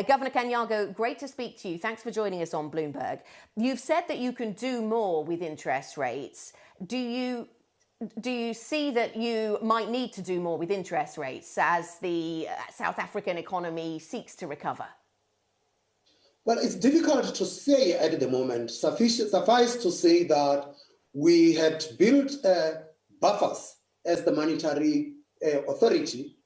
Governor Kganyago, great to speak to you. Thanks for joining us on Bloomberg. You've said that you can do more with interest rates. Do you see that you might need to do more with interest rates as the South African economy seeks to recover? Well, it's difficult to say at the moment. Suffice to say that we had built buffers as the monetary authority.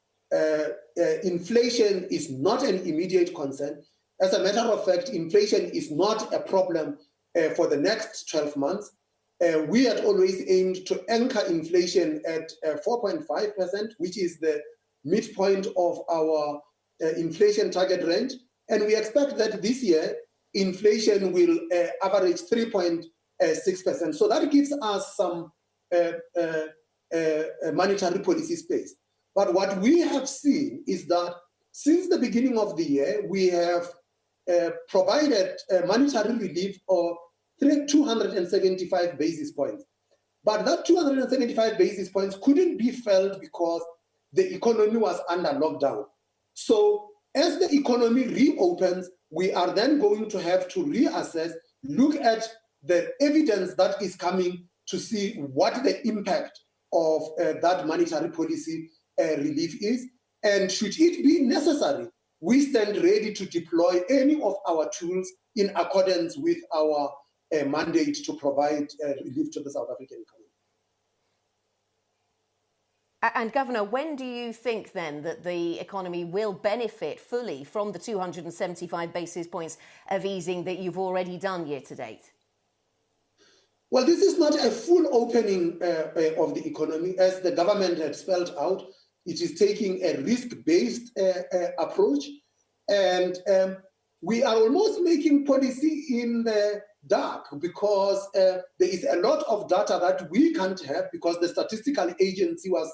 Inflation is not an immediate concern. As a matter of fact, inflation is not a problem for the next 12 months. We had always aimed to anchor inflation at 4.5%, which is the midpoint of our inflation target range. And we expect that this year, inflation will average 3.6%. So that gives us some monetary policy space. But what we have seen is that since the beginning of the year, we have provided monetary relief of 275 basis points. But that 275 basis points couldn't be felt because the economy was under lockdown. So as the economy reopens, we are then going to have to reassess, look at the evidence that is coming to see what the impact of that monetary policy relief is. And should it be necessary, we stand ready to deploy any of our tools in accordance with our mandate to provide relief to the South African economy. And Governor, when do you think then that the economy will benefit fully from the 275 basis points of easing that you've already done year to date? Well, this is not a full opening of the economy. As the government had spelled out, it is taking a risk-based approach. And we are almost making policy in the dark because there is a lot of data that we can't have because the statistical agency was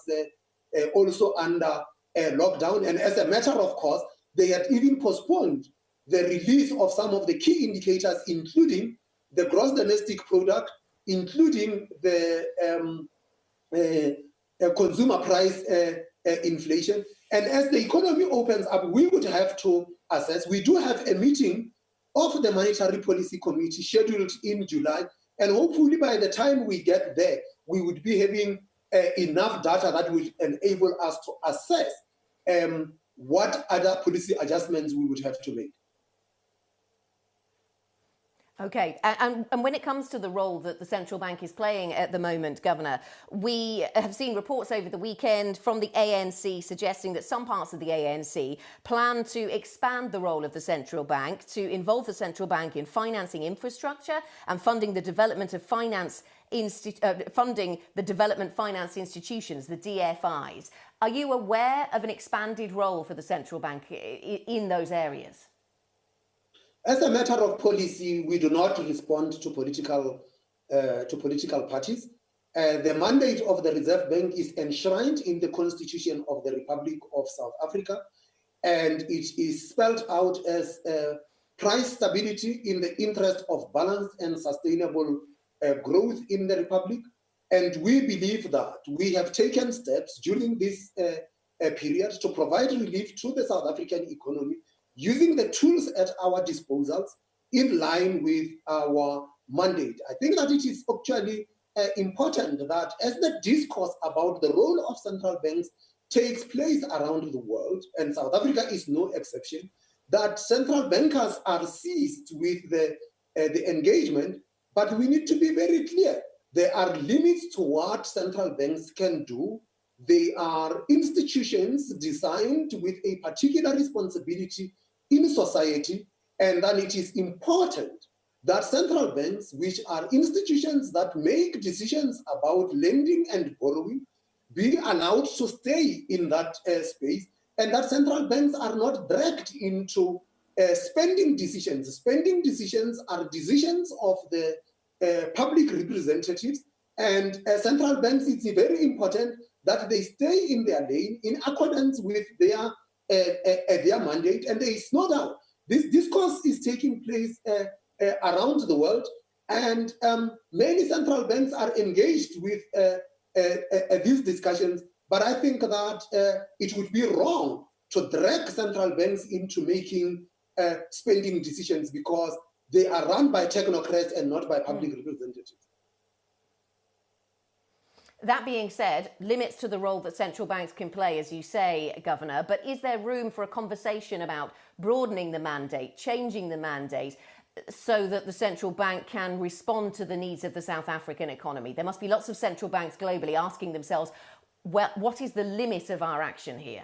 also under lockdown. And as a matter of course, they had even postponed the release of some of the key indicators, including the gross domestic product, including the consumer price inflation. And as the economy opens up, we would have to assess. We do have a meeting of the Monetary Policy Committee scheduled in July. And hopefully by the time we get there, we would be having enough data that will enable us to assess what other policy adjustments we would have to make. Okay, and when it comes to the role that the central bank is playing at the moment, Governor, we have seen reports over the weekend from the ANC suggesting that some parts of the ANC plan to expand the role of the central bank to involve the central bank in financing infrastructure and funding the development of finance institutions, the DFIs. Are you aware of an expanded role for the central bank in those areas? As a matter of policy, we do not respond to political parties. The mandate of the Reserve Bank is enshrined in the Constitution of the Republic of South Africa, and it is spelled out as price stability in the interest of balanced and sustainable growth in the Republic. And we believe that we have taken steps during this period to provide relief to the South African economy, using the tools at our disposals in line with our mandate. I think that it is actually important that as the discourse about the role of central banks takes place around the world, and South Africa is no exception, that central bankers are seized with the engagement, but we need to be very clear. There are limits to what central banks can do. They are institutions designed with a particular responsibility in society, and then it is important that central banks, which are institutions that make decisions about lending and borrowing, be allowed to stay in that space, and that central banks are not dragged into spending decisions. Spending decisions are decisions of the public representatives, and central banks, it's very important that they stay in their lane in accordance with their mandate. And there is no doubt this discourse is taking place around the world, and many central banks are engaged with these discussions. But I think that it would be wrong to drag central banks into making spending decisions because they are run by technocrats and not by public representatives. That being said, limits to the role that central banks can play, as you say, Governor, but is there room for a conversation about broadening the mandate, changing the mandate, so that the central bank can respond to the needs of the South African economy? There must be lots of central banks globally asking themselves, well, what is the limit of our action here?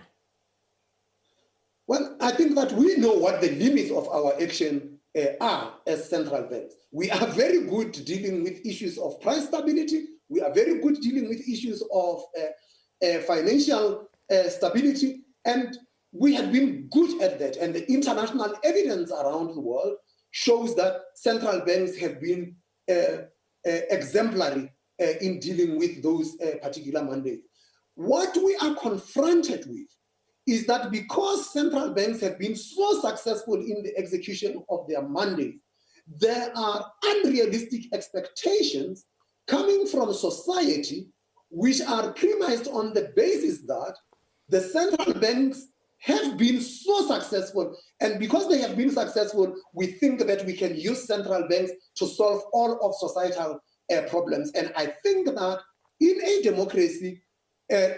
Well, I think that we know what the limits of our action are as central banks. We are very good dealing with issues of price stability. We are very good dealing with issues of financial stability, and we have been good at that. And the international evidence around the world shows that central banks have been exemplary in dealing with those particular mandates. What we are confronted with is that because central banks have been so successful in the execution of their mandates, there are unrealistic expectations coming from society, which are premised on the basis that the central banks have been so successful. And because they have been successful, we think that we can use central banks to solve all of societal problems. And I think that in a democracy,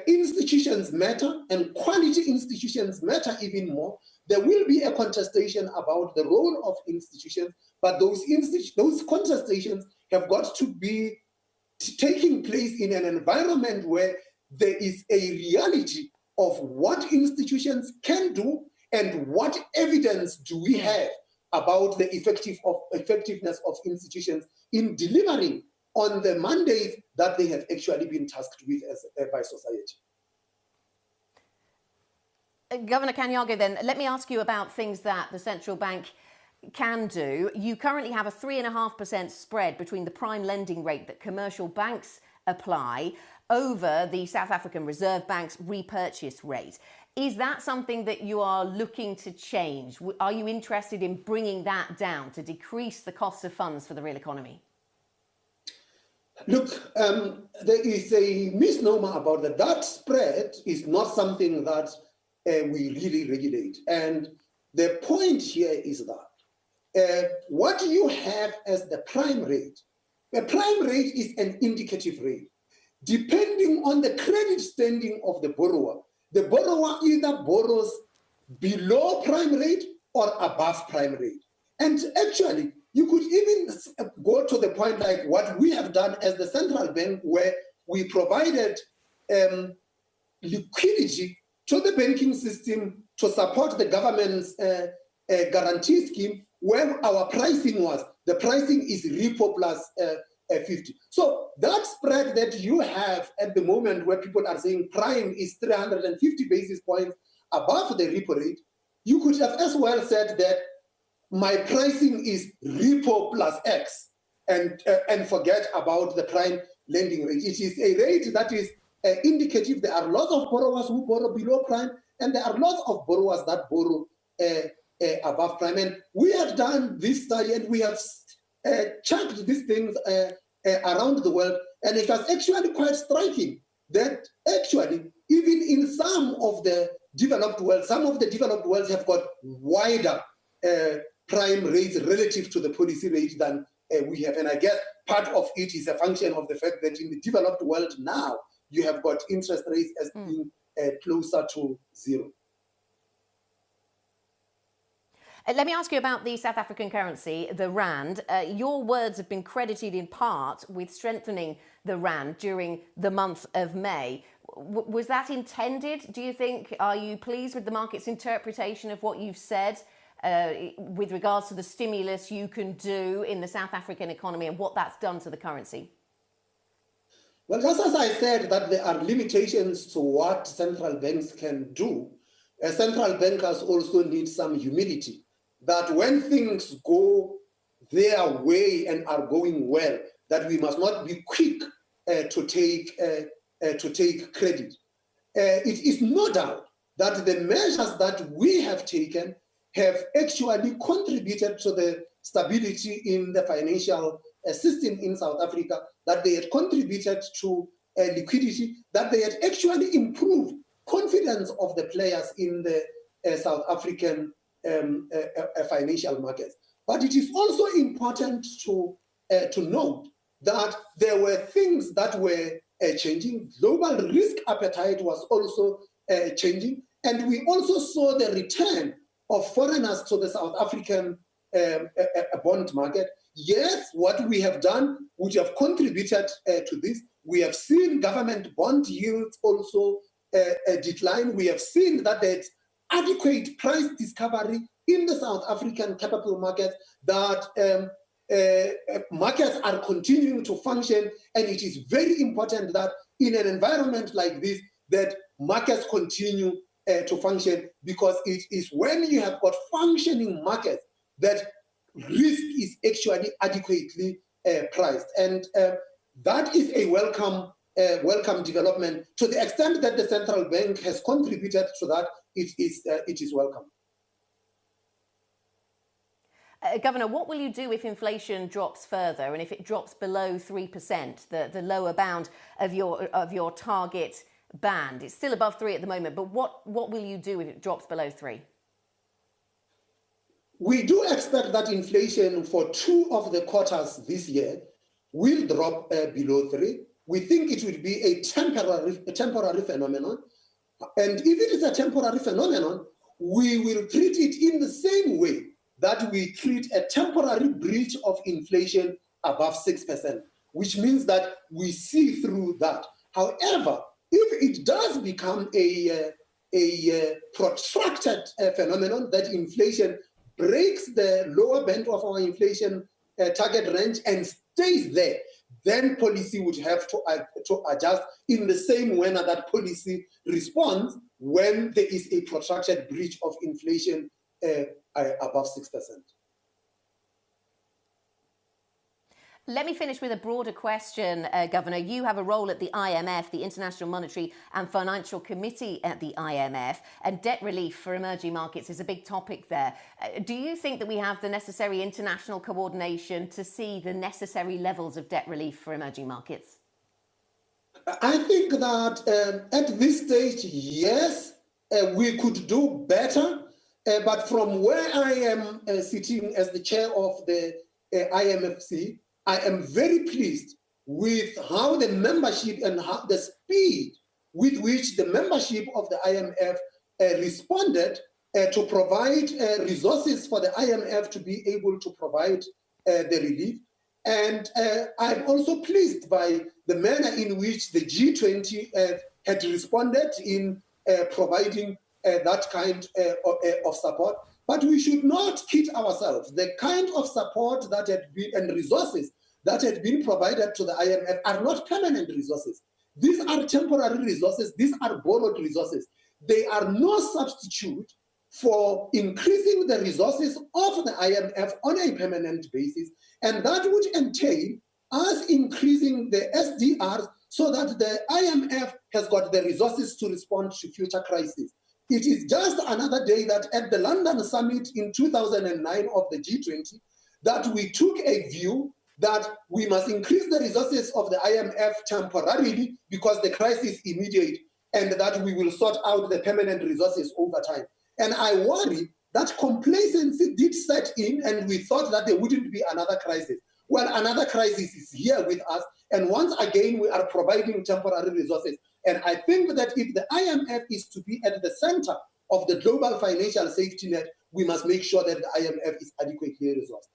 institutions matter, and quality institutions matter even more. There will be a contestation about the role of institutions, but those contestations have got to be taking place in an environment where there is a reality of what institutions can do and what evidence do we have about the effectiveness of institutions in delivering on the mandate that they have actually been tasked with by society. Governor Kganyago, then, let me ask you about things that the central bank can do. You currently have a 3.5% spread between the prime lending rate that commercial banks apply over the South African Reserve Bank's repurchase rate. Is that something that you are looking to change? Are you interested in bringing that down to decrease the cost of funds for the real economy? Look, there is a misnomer about that. That spread is not something that we really regulate. And the point here is that what you have as the prime rate is an indicative rate. Depending on the credit standing of the borrower either borrows below prime rate or above prime rate. And actually, you could even go to the point like what we have done as the central bank, where we provided liquidity to the banking system to support the government's guarantee scheme, where our pricing was. The pricing is repo plus 50. So that spread that you have at the moment, where people are saying prime is 350 basis points above the repo rate, you could have as well said that my pricing is repo plus X and forget about the prime lending rate. It is a rate that is indicative. There are lots of borrowers who borrow below prime, and there are lots of borrowers that borrow above prime. And we have done this study, and we have checked these things around the world, and it was actually quite striking that actually even in some of the developed world have got wider prime rates relative to the policy rate than we have. And I guess part of it is a function of the fact that in the developed world now, you have got interest rates as being closer to zero. Let me ask you about the South African currency, the rand. Your words have been credited in part with strengthening the rand during the month of May. Was that intended, do you think? Are you pleased with the market's interpretation of what you've said with regards to the stimulus you can do in the South African economy and what that's done to the currency? Well, just as I said that there are limitations to what central banks can do, central bankers also need some humility, that when things go their way and are going well, that we must not be quick to take credit. It is no doubt that the measures that we have taken have actually contributed to the stability in the financial system in South Africa, that they had contributed to liquidity, that they had actually improved confidence of the players in the South African financial markets. But it is also important to note that there were things that were changing. Global risk appetite was also changing. And we also saw the return of foreigners to the South African bond market. Yes, what we have done would have contributed to this. We have seen government bond yields also decline. We have seen that there's adequate price discovery in the South African capital market, that markets are continuing to function, and it is very important that in an environment like this, that markets continue to function, because it is when you have got functioning markets that risk is actually adequately priced. And that is a welcome development. To the extent that the central bank has contributed to that, it is welcome. Governor, what will you do if inflation drops further, and if it drops below 3%, the lower bound of your target band? It's still above 3 at the moment, but what will you do if it drops below 3? We do expect that inflation for 2 of the quarters this year will drop below 3. We think it will be a temporary phenomenon. And if it is a temporary phenomenon, we will treat it in the same way that we treat a temporary breach of inflation above 6%, which means that we see through that. However, if it does become a protracted phenomenon, that inflation breaks the lower band of our inflation target range and stays there, then policy would have to adjust in the same manner that policy responds when there is a protracted breach of inflation above 6%. Let me finish with a broader question, Governor. You have a role at the IMF, the International Monetary and Financial Committee at the IMF, and debt relief for emerging markets is a big topic there. Do you think that we have the necessary international coordination to see the necessary levels of debt relief for emerging markets? I think that at this stage, yes, we could do better. But from where I am sitting as the chair of the IMFC, I am very pleased with how the membership and how the speed with which the membership of the IMF responded to provide resources for the IMF to be able to provide the relief. And I'm also pleased by the manner in which the G20 had responded in providing that kind of support. But we should not kid ourselves. The kind of support that had been and resources that had been provided to the IMF are not permanent resources. These are temporary resources. These are borrowed resources. They are no substitute for increasing the resources of the IMF on a permanent basis. And that would entail us increasing the SDRs so that the IMF has got the resources to respond to future crises. It is just another day that at the London summit in 2009 of the G20, that we took a view that we must increase the resources of the IMF temporarily because the crisis is immediate, and that we will sort out the permanent resources over time. And I worry that complacency did set in, and we thought that there wouldn't be another crisis. Well, another crisis is here with us, and once again, we are providing temporary resources. And I think that if the IMF is to be at the center of the global financial safety net, we must make sure that the IMF is adequately resourced.